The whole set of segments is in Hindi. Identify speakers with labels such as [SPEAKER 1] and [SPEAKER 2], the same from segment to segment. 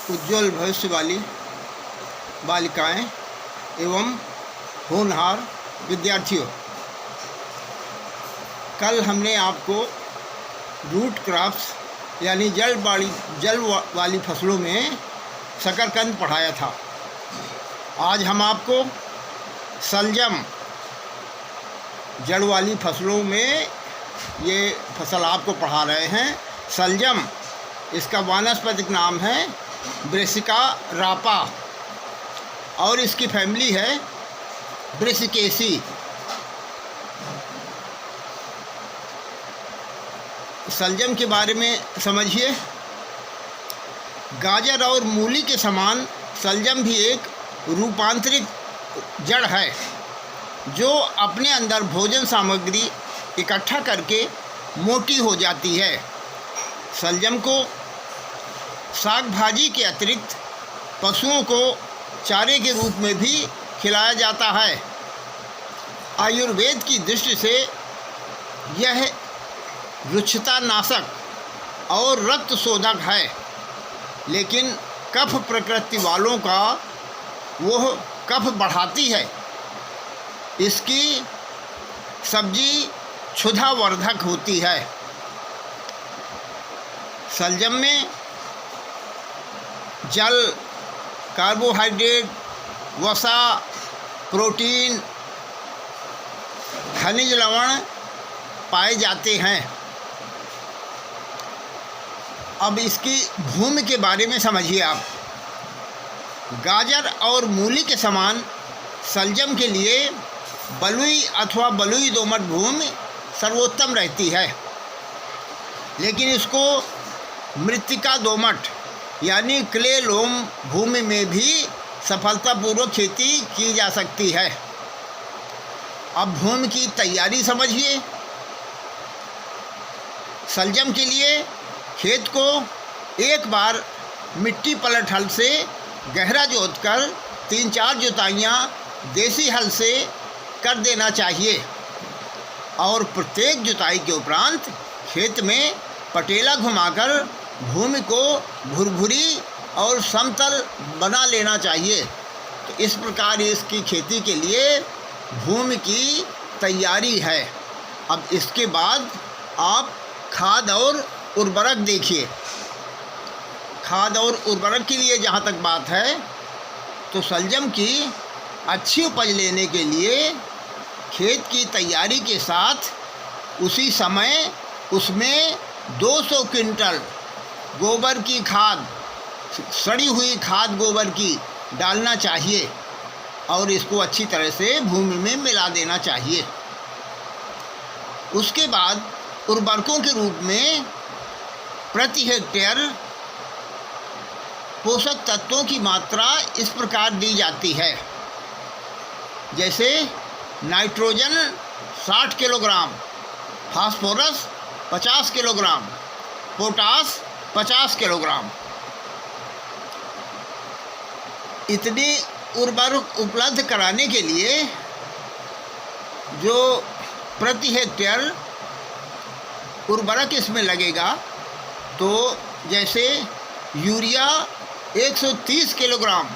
[SPEAKER 1] उज्ज्वल भविष्य वाली बालिकाएं एवं होनहार विद्यार्थियों, कल हमने आपको रूट क्रॉप्स यानी जल वाली फसलों में शकरकंद पढ़ाया था। आज हम आपको शलजम जड़ वाली फसलों में ये फसल आपको पढ़ा रहे हैं। शलजम, इसका वानस्पतिक नाम है ब्रेसिका रापा और इसकी फैमिली है ब्रेसिकेसी। शलजम के बारे में समझिए। गाजर और मूली के समान शलजम भी एक रूपांतरित जड़ है जो अपने अंदर भोजन सामग्री इकट्ठा करके मोटी हो जाती है। शलजम को साग भाजी के अतिरिक्त पशुओं को चारे के रूप में भी खिलाया जाता है। आयुर्वेद की दृष्टि से यह रुक्षता नाशक और रक्त शोधक है, लेकिन कफ प्रकृति वालों का वह कफ बढ़ाती है। इसकी सब्जी क्षुधावर्धक होती है। शलजम में जल, कार्बोहाइड्रेट, वसा, प्रोटीन, खनिज लवण पाए जाते हैं। अब इसकी भूमि के बारे में समझिए आप। गाजर और मूली के समान शलजम के लिए बलुई अथवा बलुई दोमट भूमि सर्वोत्तम रहती है, लेकिन इसको मृत्तिका दोमट यानी क्ले लोम भूमि में भी सफलतापूर्वक खेती की जा सकती है। अब भूमि की तैयारी समझिए। शलजम के लिए खेत को एक बार मिट्टी पलट हल से गहरा जोतकर 3-4 जुताइयाँ देसी हल से कर देना चाहिए और प्रत्येक जुताई के उपरांत खेत में पटेला घुमाकर भूमि को भुरभुरी और समतल बना लेना चाहिए। तो इस प्रकार इसकी खेती के लिए भूमि की तैयारी है। अब इसके बाद आप खाद और उर्वरक देखिए। खाद और उर्वरक के लिए जहाँ तक बात है, तो शलजम की अच्छी उपज लेने के लिए खेत की तैयारी के साथ उसी समय उसमें 200 क्विंटल गोबर की खाद, सड़ी हुई खाद गोबर की डालना चाहिए और इसको अच्छी तरह से भूमि में मिला देना चाहिए। उसके बाद उर्वरकों के रूप में प्रति हेक्टेयर पोषक तत्वों की मात्रा इस प्रकार दी जाती है, जैसे nitrogen 60 kilogram, phosphorus 50 kilogram, potash 50 kilogram. इतनी उर्वरक उपलब्ध कराने के लिए जो प्रति हेक्टेयर उर्वरक इसमें लगेगा, तो जैसे urea 130 kilogram,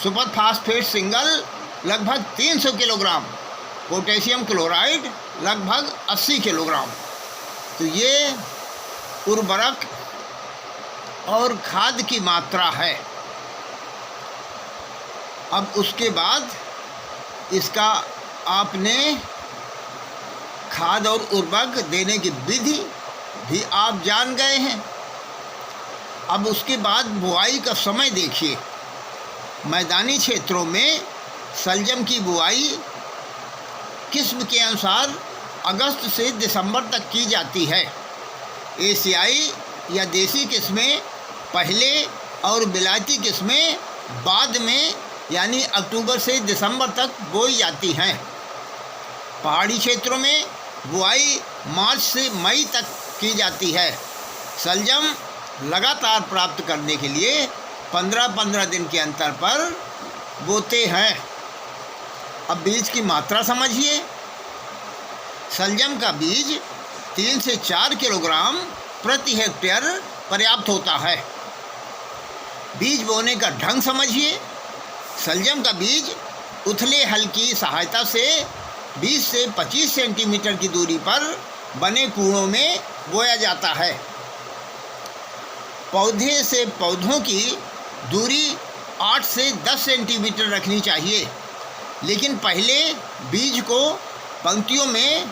[SPEAKER 1] super phosphate single लगभग 300 किलोग्राम, पोटेशियम क्लोराइड लगभग 80 किलोग्राम। तो ये उर्वरक और खाद की मात्रा है। अब उसके बाद इसका आपने खाद और उर्वरक देने की विधि भी आप जान गए हैं। अब उसके बाद बुआई का समय देखिए। मैदानी क्षेत्रों में शलजम की बुआई किस्म के अनुसार अगस्त से दिसंबर तक की जाती है। एशियाई या देसी किस्में पहले और विलायती किस्में बाद में यानी अक्टूबर से दिसंबर तक बोई जाती हैं। पहाड़ी क्षेत्रों में बुआई मार्च से मई तक की जाती है। शलजम लगातार प्राप्त करने के लिए 15-15 दिन के अंतर पर बोते हैं। अब बीज की मात्रा समझिए। शलजम का बीज 3 से 4 किलोग्राम प्रति हेक्टेयर पर्याप्त होता है। बीज बोने का ढंग समझिए। शलजम का बीज उथले हल की सहायता से 20 से 25 सेंटीमीटर की दूरी पर बने कूड़ों में बोया जाता है। पौधे से पौधों की दूरी 8 से 10 सेंटीमीटर रखनी चाहिए, लेकिन पहले बीज को पंक्तियों में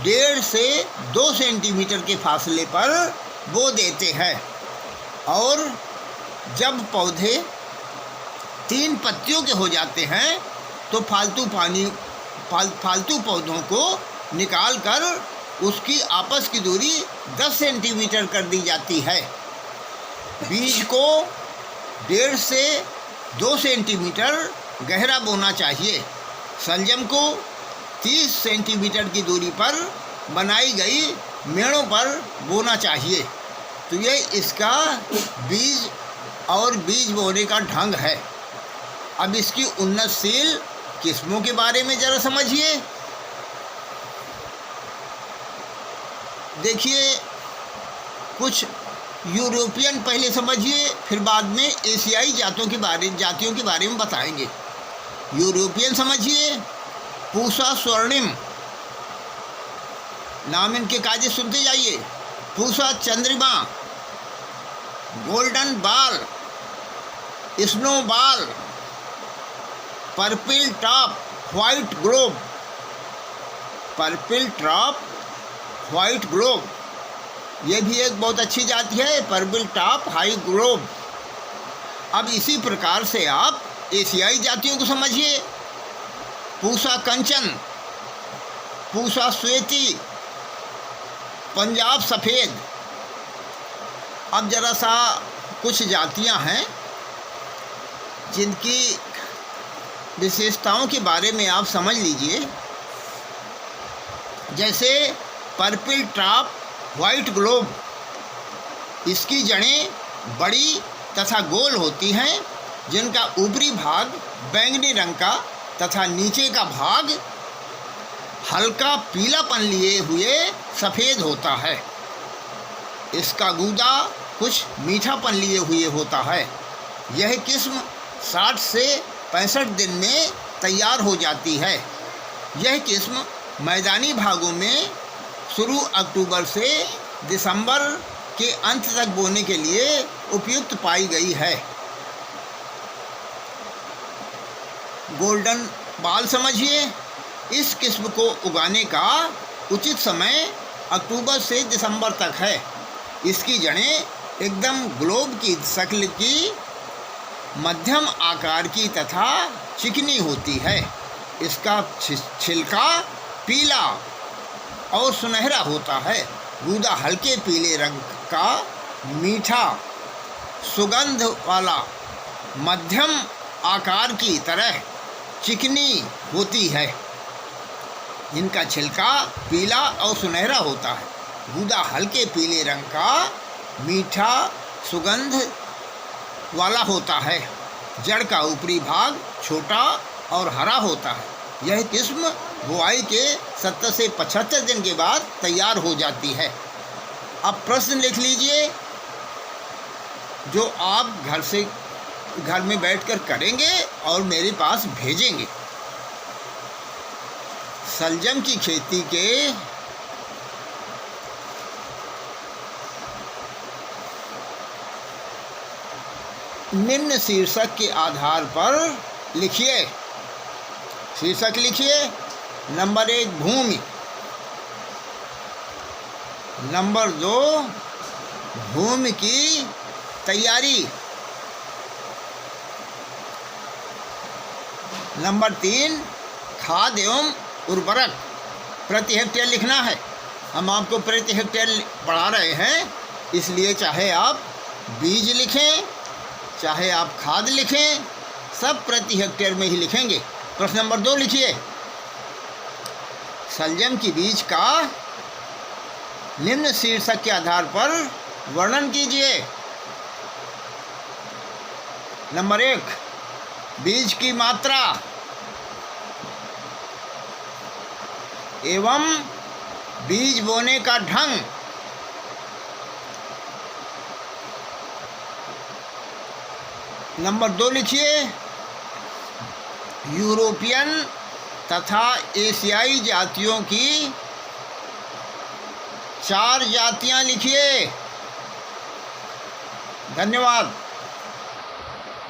[SPEAKER 1] 1.5 से 2 सेंटीमीटर के फासले पर बो देते हैं और जब पौधे 3 पत्तियों के हो जाते हैं तो फालतू पौधों को निकालकर उसकी आपस की दूरी 10 सेंटीमीटर कर दी जाती है। बीज को 1.5 से 2 सेंटीमीटर गहरा बोना चाहिए। शलजम को 30 सेंटीमीटर की दूरी पर बनाई गई मेड़ों पर बोना चाहिए। तो ये इसका बीज और बीज बोने का ढंग है। अब इसकी उन्नतशील किस्मों के बारे में ज़रा समझिए। देखिए, कुछ यूरोपियन पहले समझिए, फिर बाद में एशियाई जातियों के बारे में बताएंगे। यूरोपियन समझिए। पूसा स्वर्णिम, नाम इनके कायदे सुनते जाइए। पूसा चंद्रिमा, गोल्डन बाल, स्नो बाल, purple top, white globe. Purple top, white globe, ये भी एक बहुत अच्छी जाति है, पर्पल टॉप हाई ग्लोब। अब इसी प्रकार से आप एशियाई जातियों को समझिए। पूसा कंचन, पूसा श्वेती, पंजाब सफ़ेद। अब जरा सा कुछ जातियां हैं जिनकी विशेषताओं के बारे में आप समझ लीजिए। जैसे पर्पल टॉप व्हाइट ग्लोब, इसकी जड़ें बड़ी तथा गोल होती हैं, जिनका ऊपरी भाग बैंगनी रंग का तथा नीचे का भाग हल्का पीलापन लिए हुए सफ़ेद होता है। इसका गूदा कुछ मीठापन लिए हुए होता है। यह किस्म 60 से 65 दिन में तैयार हो जाती है। यह किस्म मैदानी भागों में शुरू अक्टूबर से दिसंबर के अंत तक बोने के लिए उपयुक्त पाई गई है। गोल्डन बाल समझिए। इस किस्म को उगाने का उचित समय अक्टूबर से दिसंबर तक है। इसकी जड़ें एकदम ग्लोब की शक्ल की, मध्यम आकार की तथा चिकनी होती है। इसका छिलका पीला और सुनहरा होता है। गूदा हल्के पीले रंग का, मीठा सुगंध वाला, मध्यम आकार की तरह चिकनी होती है। इनका छिलका पीला और सुनहरा होता है। गूदा हल्के पीले रंग का, मीठा सुगंध वाला होता है। जड़ का ऊपरी भाग छोटा और हरा होता है। यह किस्म बुआई के 70 से 75 दिन के बाद तैयार हो जाती है। अब प्रश्न लिख लीजिए जो आप घर में बैठकर करेंगे और मेरे पास भेजेंगे। शलजम की खेती के निम्न शीर्षक के आधार पर लिखिए। शीर्षक लिखिए। नंबर 1 भूमि, नंबर 2 भूमि की तैयारी, नंबर 3 खाद एवं उर्वरक। प्रति हेक्टेयर लिखना है। हम आपको प्रति हेक्टेयर पढ़ा रहे हैं, इसलिए चाहे आप बीज लिखें चाहे आप खाद लिखें, सब प्रति हेक्टेयर में ही लिखेंगे। प्रश्न नंबर 2 लिखिए। शलजम की बीज का निम्न शीर्षक के आधार पर वर्णन कीजिए। नंबर 1 बीज की मात्रा एवं बीज बोने का ढंग। नंबर 2 लिखिए, यूरोपियन तथा एशियाई जातियों की 4 जातियां लिखिए। धन्यवाद।